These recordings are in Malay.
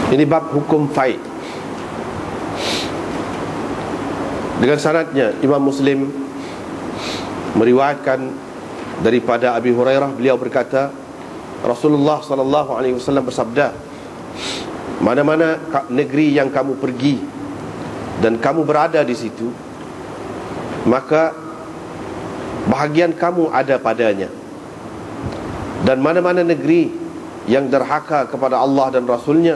Ini bab hukum fai'. Dengan sanadnya Imam Muslim meriwayatkan daripada Abi Hurairah, beliau berkata, Rasulullah sallallahu alaihi wasallam bersabda, mana-mana negeri yang kamu pergi dan kamu berada di situ, maka bahagian kamu ada padanya. Dan mana-mana negeri yang derhaka kepada Allah dan Rasulnya,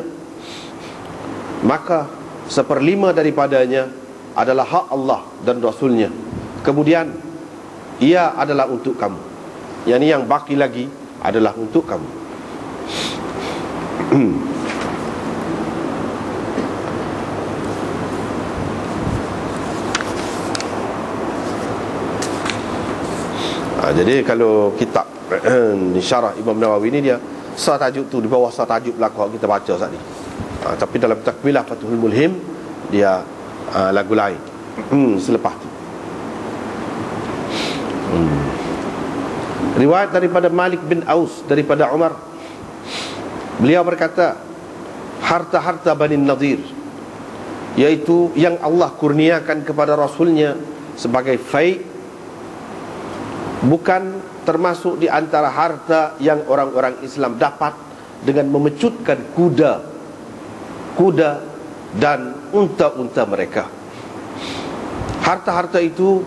maka 1/5 daripadanya adalah hak Allah dan Rasulnya. Kemudian ia adalah untuk kamu, yakni yang baki lagi adalah untuk kamu. Jadi kalau kitab syarah Imam Nawawi ni, dia sah tajuk tu, di bawah sah tajuk belakang kita baca saat ni. Tapi dalam Takmilah Fathul Mulhim dia lagu lain selepas tu. Riwayat daripada Malik bin Aus daripada Umar, beliau berkata, harta-harta Bani Nadir, yaitu yang Allah kurniakan kepada Rasulnya sebagai fai', bukan termasuk di antara harta yang orang-orang Islam dapat dengan memecutkan kuda dan unta-unta mereka. Harta-harta itu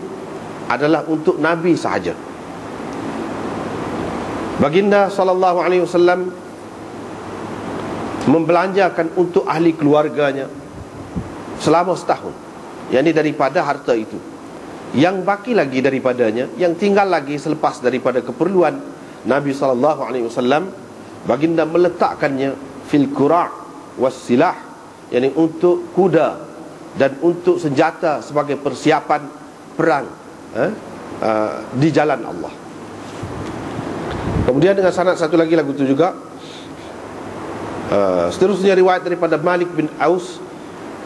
adalah untuk Nabi sahaja. Baginda sallallahu alaihi wasallam membelanjakan untuk ahli keluarganya selama setahun, yakni daripada harta itu. Yang baki lagi daripadanya, yang tinggal lagi selepas daripada keperluan Nabi sallallahu alaihi wasallam, baginda meletakkannya fil qura' was silah, yakni untuk kuda dan untuk senjata sebagai persiapan perang di jalan Allah. Kemudian dengan sanad satu lagi lagu itu juga, seterusnya riwayat daripada Malik bin Aus,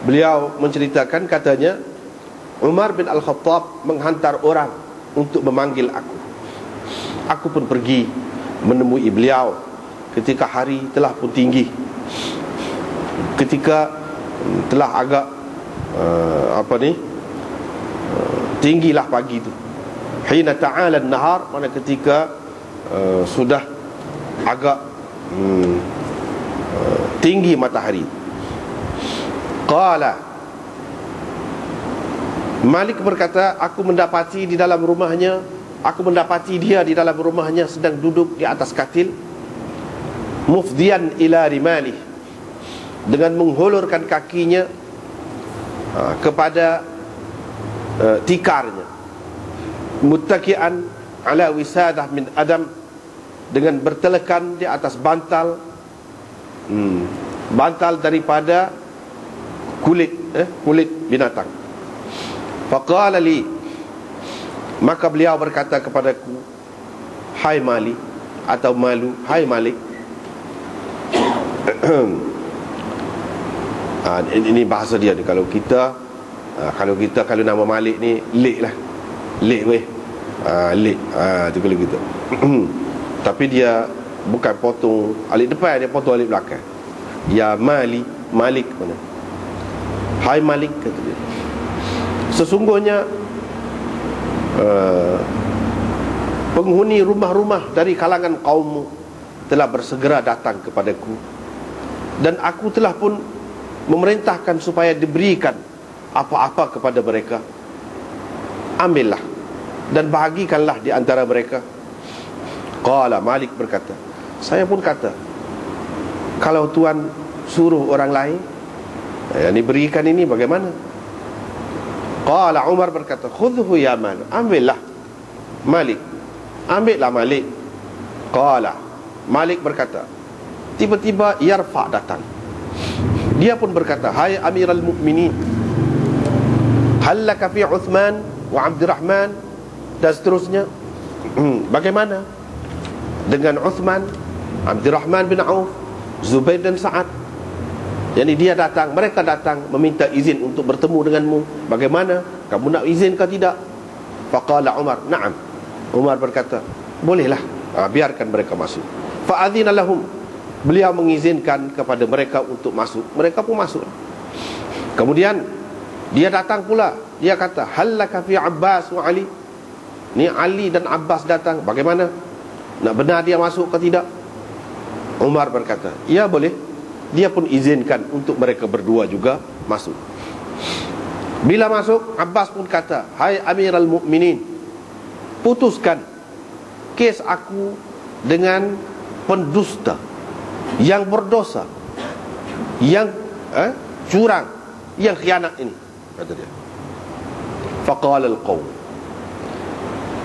beliau menceritakan, katanya, Umar bin Al-Khattab menghantar orang untuk memanggil aku. Aku pun pergi menemui beliau ketika hari telah pun tinggi, ketika telah agak tinggilah pagi itu. Hina ta'ala an-nahar, mana ketika sudah agak tinggi matahari. Qala, Malik berkata, aku mendapati dia di dalam rumahnya sedang duduk di atas katil, mufdiyan ila rimalih, dengan menghulurkan kakinya kepada tikarnya, muttaki'an ala wisadah min adam, dengan bertelekan di atas bantal daripada kulit binatang. Faqala li, maka beliau berkata kepadaku, hai Malik, atau Malu, hai Malik. Ini bahasa dia ni. Kalau nama Malik ni Lik lah, Lik weh, Lik, tu kalau kita. Tapi dia bukan potong alif depan, dia potong alif belakang. Ya Malik mana? Hai Malik, kata dia, sesungguhnya penghuni rumah-rumah dari kalangan kaummu telah bersegera datang kepadaku, dan aku telah pun memerintahkan supaya diberikan apa-apa kepada mereka. Ambillah dan bahagikanlah di antara mereka. Qala, Malik berkata, saya pun kata, kalau Tuan suruh orang lain yang diberikan ini bagaimana? Qala, Umar berkata, khudhu ya Malik, ambillah Malik, ambillah Malik. Qala, Malik berkata, tiba-tiba Yarfa datang. Dia pun berkata, hai Amirul Mukminin, hallaka fi Uthman wa Abdurrahman, dan seterusnya. Bagaimana dengan Uthman, Abdurrahman bin Auf, Zubair dan Sa'ad? Yani dia datang, mereka datang meminta izin untuk bertemu denganmu. Bagaimana? Kamu nak izin ke tidak? Faqala Umar, na'am. Umar berkata, bolehlah, biarkan mereka masuk. Fa'adhina lahum, beliau mengizinkan kepada mereka untuk masuk. Mereka pun masuk. Kemudian dia datang pula, dia kata, hallaka fi Abbas wa Ali. Ni Ali dan Abbas datang, bagaimana? Nak benar dia masuk ke tidak? Umar berkata, ya boleh. Dia pun izinkan untuk mereka berdua juga masuk. Bila masuk, Abbas pun kata, hai Amirul Mukminin, putuskan kes aku dengan pendusta, yang berdosa, yang curang, yang khianat ini, kata dia. Faqala al-qawm,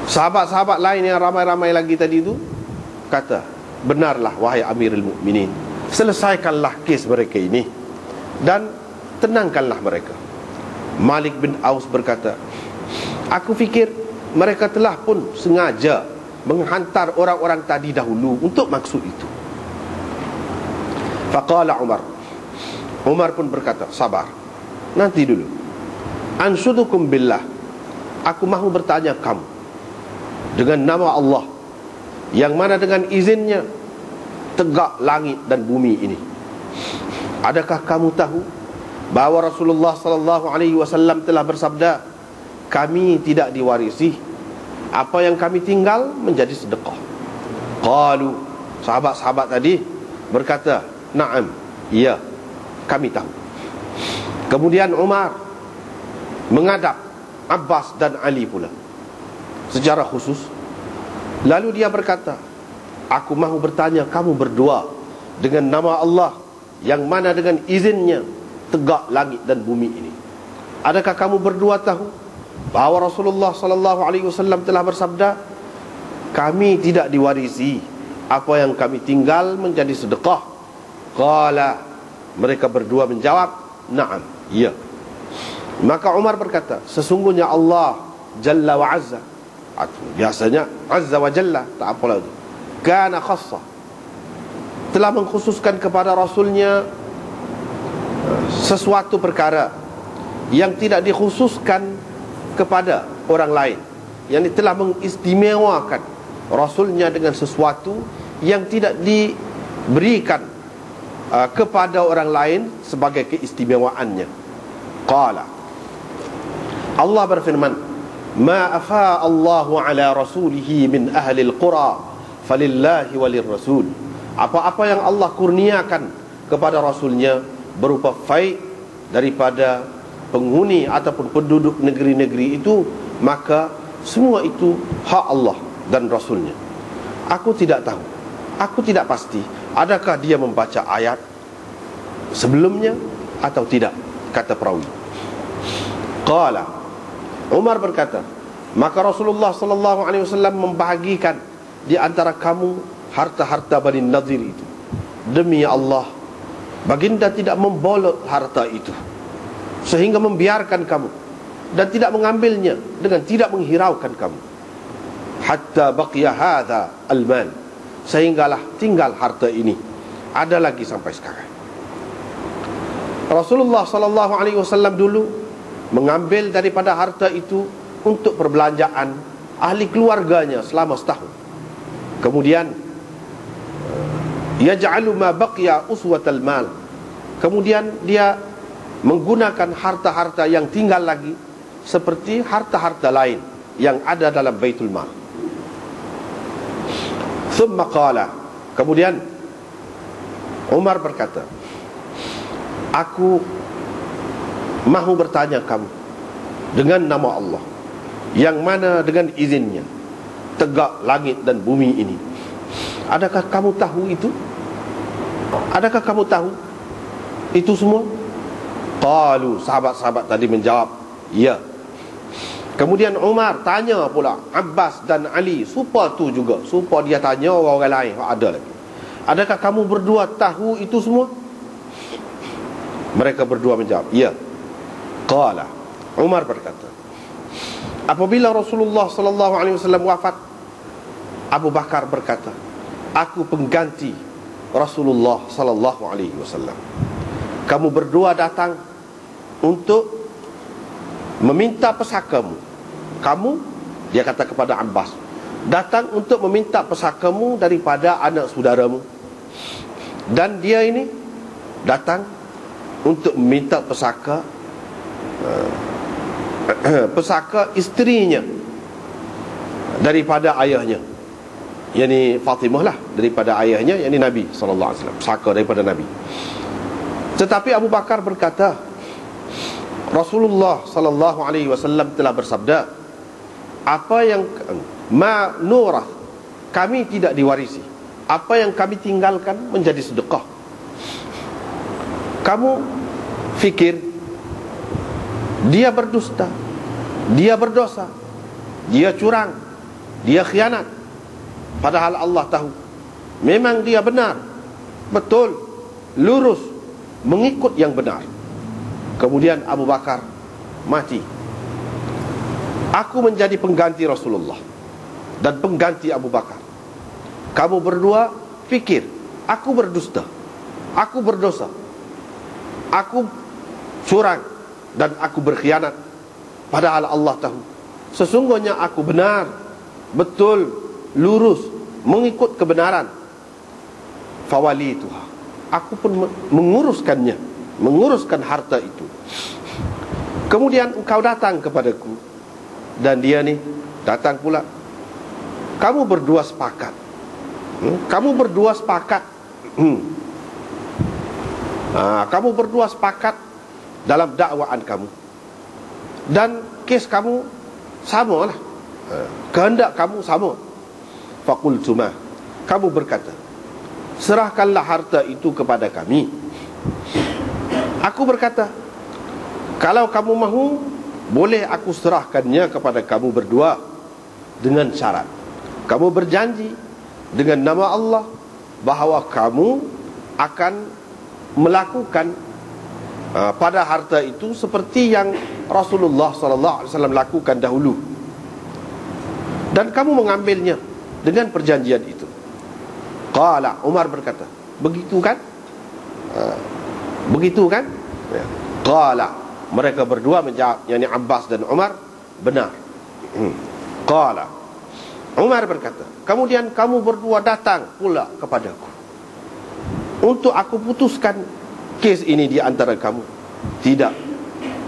sahabat-sahabat lain yang ramai-ramai lagi tadi itu kata, benarlah wahai Amirul Mukminin, selesaikanlah kes mereka ini dan tenangkanlah mereka. Malik bin Aus berkata, aku fikir mereka telah pun sengaja menghantar orang-orang tadi dahulu untuk maksud itu. Faqala Umar, Umar pun berkata, sabar, nanti dulu. Anshudukum billah, aku mahu bertanya kamu dengan nama Allah, yang mana dengan izinnya tegak langit dan bumi ini. Adakah kamu tahu bahawa Rasulullah sallallahu alaihi wasallam telah bersabda, kami tidak diwarisi, apa yang kami tinggal menjadi sedekah. Qalu, sahabat-sahabat tadi berkata, na'am, iya, kami tahu. Kemudian Umar menghadap Abbas dan Ali pula secara khusus. Lalu dia berkata, aku mahu bertanya kamu berdua dengan nama Allah, yang mana dengan izinnya tegak langit dan bumi ini. Adakah kamu berdua tahu bahawa Rasulullah sallallahu alaihi wasallam telah bersabda, kami tidak diwarisi, apa yang kami tinggal menjadi sedekah. Qala, mereka berdua menjawab, na'am, ya. Maka Umar berkata, sesungguhnya Allah Jalla wa Azza, biasanya Azza wa Jalla, tak apalah itu, kana khassa, telah mengkhususkan kepada Rasulnya sesuatu perkara yang tidak dikhususkan kepada orang lain, yang telah mengistimewakan Rasulnya dengan sesuatu yang tidak diberikan kepada orang lain sebagai keistimewaannya. Qala, Allah berfirman, ma afa Allahu ala rasulihi min ahli al-qura falillahi walir rasul. Apa-apa yang Allah kurniakan kepada Rasulnya berupa faid daripada penghuni ataupun penduduk negeri-negeri itu, maka semua itu hak Allah dan Rasulnya. Aku tidak tahu, aku tidak pasti adakah dia membaca ayat sebelumnya atau tidak, kata perawi. Qala, Umar berkata, maka Rasulullah sallallahu alaihi wasallam membahagikan di antara kamu harta-harta Bani Nadir itu. Demi Allah, baginda tidak membolot harta itu sehingga membiarkan kamu, dan tidak mengambilnya dengan tidak menghiraukan kamu, hatta baqiya hadha al-mal, sehinggalah tinggal harta ini, ada lagi sampai sekarang. Rasulullah sallallahu alaihi wasallam dulu mengambil daripada harta itu untuk perbelanjaan ahli keluarganya selama setahun. Kemudian yaj'alu ma baqiya uswatal mal, kemudian dia menggunakan harta-harta yang tinggal lagi seperti harta-harta lain yang ada dalam Baitul Mal. Thumma qala, kemudian Umar berkata, aku mahu bertanya kamu dengan nama Allah, yang mana dengan izinnya tegak langit dan bumi ini. Adakah kamu tahu itu? Adakah kamu tahu itu semua? Qalu, sahabat-sahabat tadi menjawab, ya. Kemudian Umar tanya pula Abbas dan Ali, supaya tu juga, supaya dia tanya orang-orang lain, ada lagi, adakah kamu berdua tahu itu semua? Mereka berdua menjawab, ya. Qala, Umar berkata, apabila Rasulullah sallallahu alaihi wasallam wafat, Abu Bakar berkata, aku pengganti Rasulullah sallallahu alaihi wasallam. Kamu berdua datang untuk meminta pesakamu. Kamu, dia kata kepada Abbas, datang untuk meminta pesakamu daripada anak saudaramu. Dan dia ini datang untuk meminta pesaka pesaka isterinya daripada ayahnya, yakni Fatimah lah, daripada ayahnya, yakni Nabi SAW, pesaka daripada Nabi. Tetapi Abu Bakar berkata, Rasulullah SAW telah bersabda, apa yang ma nurah, kami tidak diwarisi, apa yang kami tinggalkan menjadi sedekah. Kamu fikir dia berdusta, dia berdosa, dia curang, dia khianat, padahal Allah tahu memang dia benar, betul, lurus, mengikut yang benar. Kemudian Abu Bakar mati. Aku menjadi pengganti Rasulullah dan pengganti Abu Bakar. Kamu berdua fikir, aku berdusta, aku berdosa, aku curang, dan aku berkhianat, padahal Allah tahu sesungguhnya aku benar, betul, lurus, mengikut kebenaran. Fawalituha, aku pun menguruskannya, menguruskan harta itu. Kemudian engkau datang kepadaku, dan dia nih datang pula. Kamu berdua sepakat, kamu berdua sepakat, kamu berdua sepakat dalam dakwaan kamu, dan kes kamu sama lah, kehendak kamu sama. Faqultumah, kamu berkata, serahkanlah harta itu kepada kami. Aku berkata, kalau kamu mahu, boleh aku serahkannya kepada kamu berdua, dengan syarat kamu berjanji dengan nama Allah bahawa kamu akan melakukan pada harta itu seperti yang Rasulullah SAW lakukan dahulu, dan kamu mengambilnya dengan perjanjian itu. Qala, Umar berkata, begitu kan? Begitu kan? Qala, mereka berdua menjawab, yakni Abbas dan Umar, benar. Qala, Umar berkata, kemudian kamu berdua datang pula kepadaku untuk aku putuskan kes ini di antara kamu. Tidak,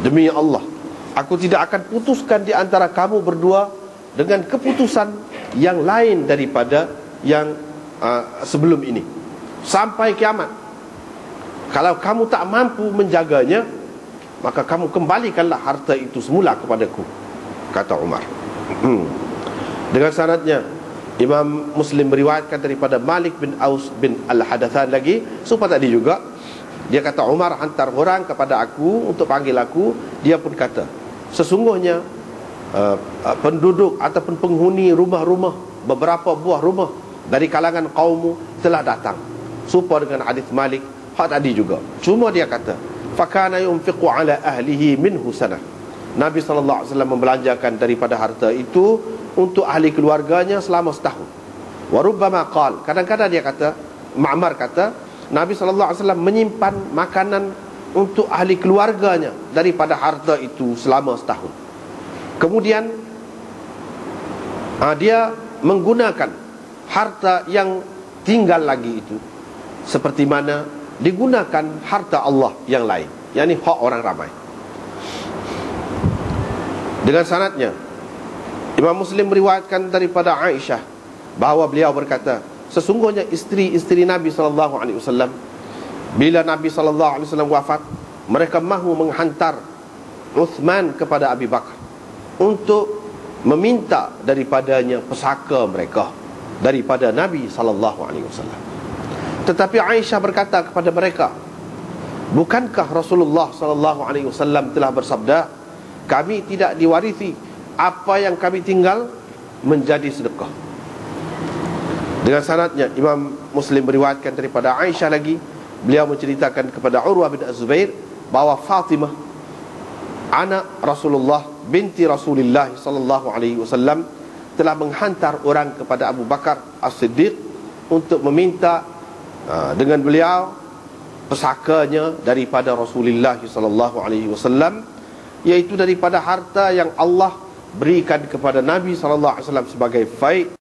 demi Allah, aku tidak akan putuskan di antara kamu berdua dengan keputusan yang lain daripada yang sebelum ini sampai kiamat. Kalau kamu tak mampu menjaganya, maka kamu kembalikanlah harta itu semula kepadaku, kata Umar. Dengan sanadnya Imam Muslim meriwayatkan daripada Malik bin Aus bin Al-Hadathan lagi, supaya tadi juga dia kata, Umar hantar orang kepada aku untuk panggil aku. Dia pun kata, sesungguhnya penduduk ataupun penghuni rumah-rumah, beberapa buah rumah dari kalangan kaummu telah datang, serupa dengan hadis Malik hak tadi juga. Cuma dia kata, fakana yunfiqu ala ahlihi minhu sanah, Nabi SAW membelanjakan daripada harta itu untuk ahli keluarganya selama setahun. Warubbama qal, kadang-kadang dia kata, Ma'mar kata, Nabi SAW menyimpan makanan untuk ahli keluarganya daripada harta itu selama setahun. Kemudian dia menggunakan harta yang tinggal lagi itu seperti mana digunakan harta Allah yang lain, yakni hak orang ramai. Dengan sanadnya Imam Muslim meriwayatkan daripada Aisyah bahawa beliau berkata, sesungguhnya isteri-isteri Nabi SAW, bila Nabi SAW wafat, mereka mahu menghantar Uthman kepada Abi Bakar untuk meminta daripadanya pesaka mereka daripada Nabi SAW. Tetapi Aisyah berkata kepada mereka, bukankah Rasulullah SAW telah bersabda, kami tidak diwarisi, apa yang kami tinggal menjadi sedekah. Dengan sanadnya Imam Muslim meriwayatkan daripada Aisyah lagi, beliau menceritakan kepada Urwah bin Az-Zubair bahawa Fatimah, anak Rasulullah binti Rasulullah SAW, telah menghantar orang kepada Abu Bakar As-Siddiq untuk meminta dengan beliau pesakanya daripada Rasulullah SAW, yaitu daripada harta yang Allah berikan kepada Nabi SAW sebagai fai'.